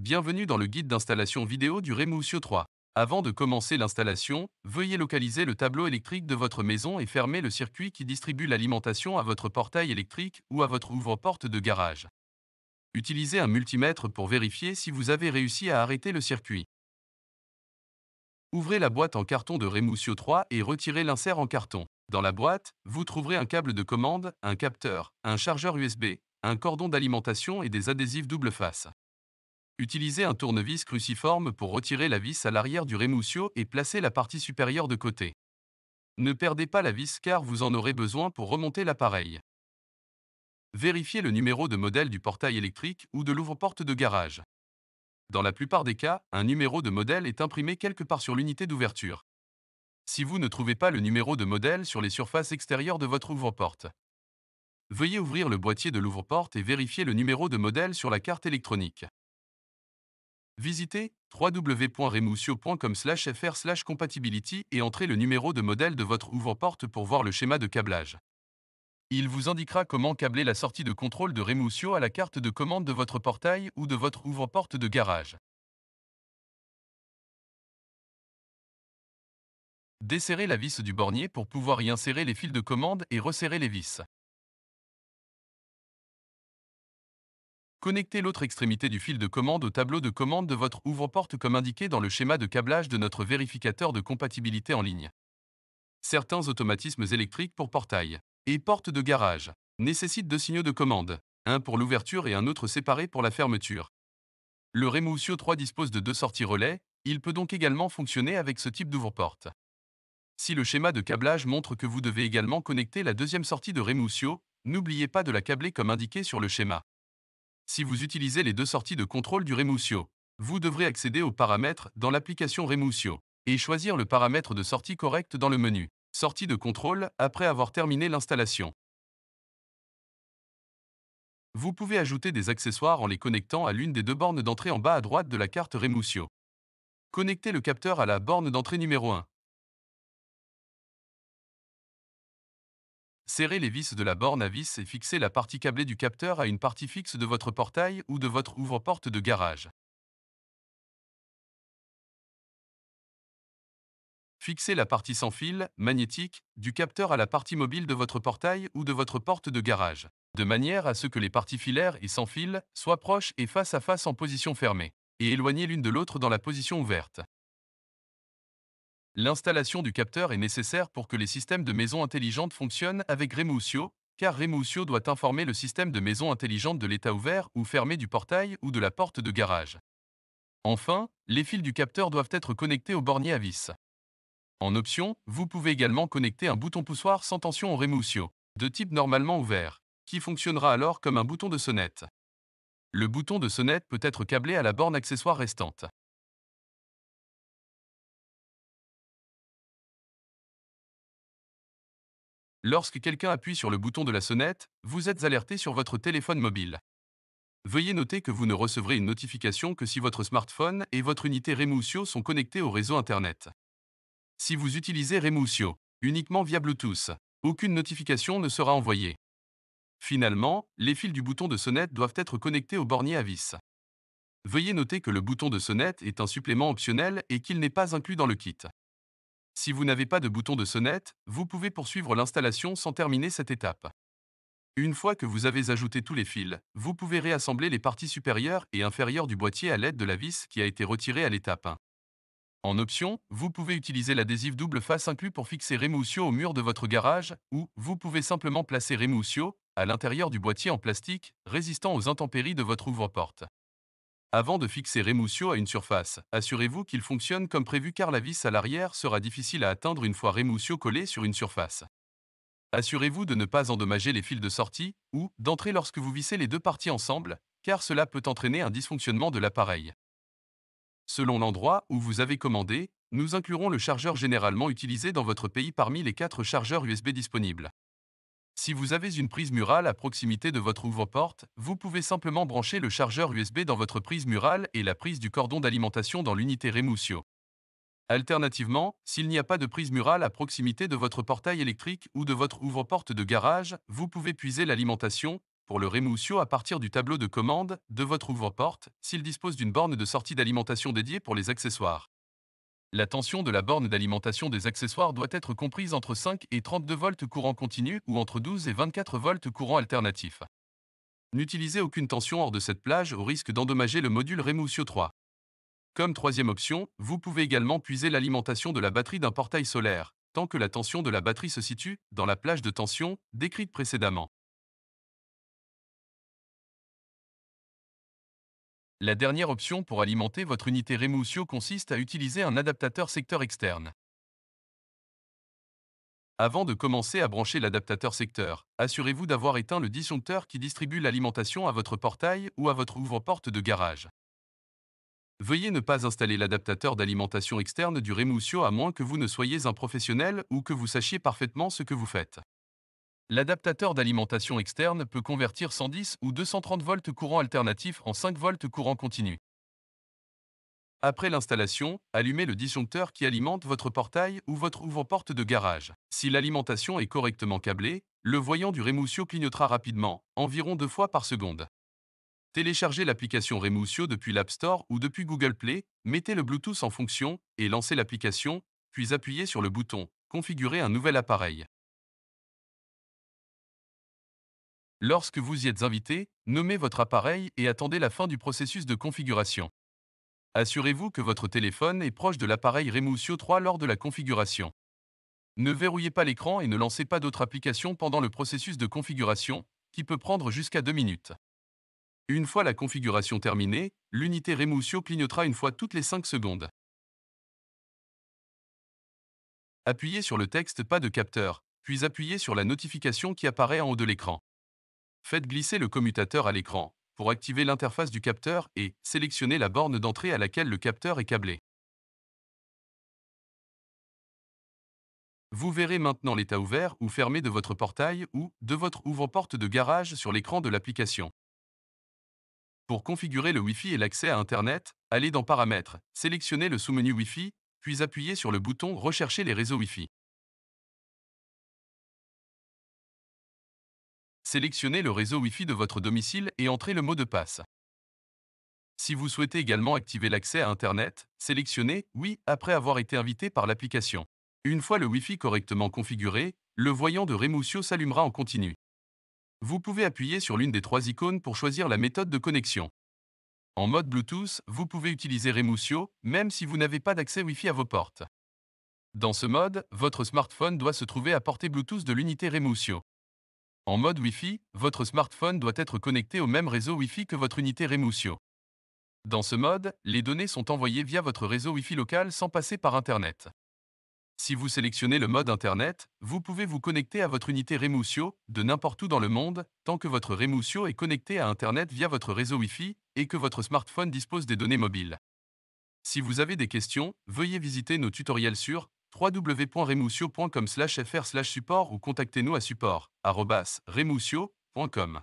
Bienvenue dans le guide d'installation vidéo du Remousio 3. Avant de commencer l'installation, veuillez localiser le tableau électrique de votre maison et fermer le circuit qui distribue l'alimentation à votre portail électrique ou à votre ouvre-porte de garage. Utilisez un multimètre pour vérifier si vous avez réussi à arrêter le circuit. Ouvrez la boîte en carton de Remousio 3 et retirez l'insert en carton. Dans la boîte, vous trouverez un câble de commande, un capteur, un chargeur USB, un cordon d'alimentation et des adhésifs double face. Utilisez un tournevis cruciforme pour retirer la vis à l'arrière du Remousio et placer la partie supérieure de côté. Ne perdez pas la vis car vous en aurez besoin pour remonter l'appareil. Vérifiez le numéro de modèle du portail électrique ou de l'ouvre-porte de garage. Dans la plupart des cas, un numéro de modèle est imprimé quelque part sur l'unité d'ouverture. Si vous ne trouvez pas le numéro de modèle sur les surfaces extérieures de votre ouvre-porte, veuillez ouvrir le boîtier de l'ouvre-porte et vérifier le numéro de modèle sur la carte électronique. Visitez www.remousio.com/fr/compatibility et entrez le numéro de modèle de votre ouvre-porte pour voir le schéma de câblage. Il vous indiquera comment câbler la sortie de contrôle de Remousio à la carte de commande de votre portail ou de votre ouvre-porte de garage. Desserrez la vis du bornier pour pouvoir y insérer les fils de commande et resserrer les vis. Connectez l'autre extrémité du fil de commande au tableau de commande de votre ouvre-porte comme indiqué dans le schéma de câblage de notre vérificateur de compatibilité en ligne. Certains automatismes électriques pour portail et porte de garage nécessitent deux signaux de commande, un pour l'ouverture et un autre séparé pour la fermeture. Le Remousio 3 dispose de deux sorties relais, il peut donc également fonctionner avec ce type d'ouvre-porte. Si le schéma de câblage montre que vous devez également connecter la deuxième sortie de Remousio, n'oubliez pas de la câbler comme indiqué sur le schéma. Si vous utilisez les deux sorties de contrôle du Remousio, vous devrez accéder aux paramètres dans l'application Remousio et choisir le paramètre de sortie correct dans le menu Sortie de contrôle après avoir terminé l'installation. Vous pouvez ajouter des accessoires en les connectant à l'une des deux bornes d'entrée en bas à droite de la carte Remousio. Connectez le capteur à la borne d'entrée numéro 1. Serrez les vis de la borne à vis et fixez la partie câblée du capteur à une partie fixe de votre portail ou de votre ouvre-porte de garage. Fixez la partie sans fil, magnétique, du capteur à la partie mobile de votre portail ou de votre porte de garage, de manière à ce que les parties filaires et sans fil soient proches et face à face en position fermée, et éloignées l'une de l'autre dans la position ouverte. L'installation du capteur est nécessaire pour que les systèmes de maison intelligente fonctionnent avec Remousio, car Remousio doit informer le système de maison intelligente de l'état ouvert ou fermé du portail ou de la porte de garage. Enfin, les fils du capteur doivent être connectés au bornier à vis. En option, vous pouvez également connecter un bouton poussoir sans tension au Remousio, de type normalement ouvert, qui fonctionnera alors comme un bouton de sonnette. Le bouton de sonnette peut être câblé à la borne accessoire restante. Lorsque quelqu'un appuie sur le bouton de la sonnette, vous êtes alerté sur votre téléphone mobile. Veuillez noter que vous ne recevrez une notification que si votre smartphone et votre unité Remousio sont connectés au réseau Internet. Si vous utilisez Remousio uniquement via Bluetooth, aucune notification ne sera envoyée. Finalement, les fils du bouton de sonnette doivent être connectés au bornier à vis. Veuillez noter que le bouton de sonnette est un supplément optionnel et qu'il n'est pas inclus dans le kit. Si vous n'avez pas de bouton de sonnette, vous pouvez poursuivre l'installation sans terminer cette étape. Une fois que vous avez ajouté tous les fils, vous pouvez réassembler les parties supérieures et inférieures du boîtier à l'aide de la vis qui a été retirée à l'étape 1. En option, vous pouvez utiliser l'adhésif double face inclus pour fixer Remousio au mur de votre garage, ou vous pouvez simplement placer Remousio à l'intérieur du boîtier en plastique, résistant aux intempéries de votre ouvre-porte. Avant de fixer Remousio à une surface, assurez-vous qu'il fonctionne comme prévu car la vis à l'arrière sera difficile à atteindre une fois Remousio collé sur une surface. Assurez-vous de ne pas endommager les fils de sortie ou d'entrée lorsque vous vissez les deux parties ensemble, car cela peut entraîner un dysfonctionnement de l'appareil. Selon l'endroit où vous avez commandé, nous inclurons le chargeur généralement utilisé dans votre pays parmi les 4 chargeurs USB disponibles. Si vous avez une prise murale à proximité de votre ouvre-porte, vous pouvez simplement brancher le chargeur USB dans votre prise murale et la prise du cordon d'alimentation dans l'unité Remousio. Alternativement, s'il n'y a pas de prise murale à proximité de votre portail électrique ou de votre ouvre-porte de garage, vous pouvez puiser l'alimentation pour le Remousio à partir du tableau de commande de votre ouvre-porte s'il dispose d'une borne de sortie d'alimentation dédiée pour les accessoires. La tension de la borne d'alimentation des accessoires doit être comprise entre 5 et 32 volts courant continu ou entre 12 et 24 volts courant alternatif. N'utilisez aucune tension hors de cette plage au risque d'endommager le module Remousio 3. Comme troisième option, vous pouvez également puiser l'alimentation de la batterie d'un portail solaire, tant que la tension de la batterie se situe dans la plage de tension décrite précédemment. La dernière option pour alimenter votre unité Remousio consiste à utiliser un adaptateur secteur externe. Avant de commencer à brancher l'adaptateur secteur, assurez-vous d'avoir éteint le disjoncteur qui distribue l'alimentation à votre portail ou à votre ouvre-porte de garage. Veuillez ne pas installer l'adaptateur d'alimentation externe du Remousio à moins que vous ne soyez un professionnel ou que vous sachiez parfaitement ce que vous faites. L'adaptateur d'alimentation externe peut convertir 110 ou 230 volts courant alternatif en 5 volts courant continu. Après l'installation, allumez le disjoncteur qui alimente votre portail ou votre ouvre-porte de garage. Si l'alimentation est correctement câblée, le voyant du Remousio clignotera rapidement, environ 2 fois par seconde. Téléchargez l'application Remousio depuis l'App Store ou depuis Google Play, mettez le Bluetooth en fonction et lancez l'application, puis appuyez sur le bouton « Configurer un nouvel appareil ». Lorsque vous y êtes invité, nommez votre appareil et attendez la fin du processus de configuration. Assurez-vous que votre téléphone est proche de l'appareil Remousio 3 lors de la configuration. Ne verrouillez pas l'écran et ne lancez pas d'autres applications pendant le processus de configuration, qui peut prendre jusqu'à 2 minutes. Une fois la configuration terminée, l'unité Remousio clignotera une fois toutes les 5 secondes. Appuyez sur le texte Pas de capteur, puis appuyez sur la notification qui apparaît en haut de l'écran. Faites glisser le commutateur à l'écran pour activer l'interface du capteur et sélectionnez la borne d'entrée à laquelle le capteur est câblé. Vous verrez maintenant l'état ouvert ou fermé de votre portail ou de votre ouvre-porte de garage sur l'écran de l'application. Pour configurer le Wi-Fi et l'accès à Internet, allez dans Paramètres, sélectionnez le sous-menu Wi-Fi, puis appuyez sur le bouton Rechercher les réseaux Wi-Fi. Sélectionnez le réseau Wi-Fi de votre domicile et entrez le mot de passe. Si vous souhaitez également activer l'accès à Internet, sélectionnez Oui après avoir été invité par l'application. Une fois le Wi-Fi correctement configuré, le voyant de Remousio s'allumera en continu. Vous pouvez appuyer sur l'une des 3 icônes pour choisir la méthode de connexion. En mode Bluetooth, vous pouvez utiliser Remousio, même si vous n'avez pas d'accès Wi-Fi à vos portes. Dans ce mode, votre smartphone doit se trouver à portée Bluetooth de l'unité Remousio. En mode Wi-Fi, votre smartphone doit être connecté au même réseau Wi-Fi que votre unité Remousio. Dans ce mode, les données sont envoyées via votre réseau Wi-Fi local sans passer par Internet. Si vous sélectionnez le mode Internet, vous pouvez vous connecter à votre unité Remousio de n'importe où dans le monde, tant que votre Remousio est connecté à Internet via votre réseau Wi-Fi et que votre smartphone dispose des données mobiles. Si vous avez des questions, veuillez visiter nos tutoriels sur www.remousio.com/fr/support ou contactez-nous à support@remousio.com.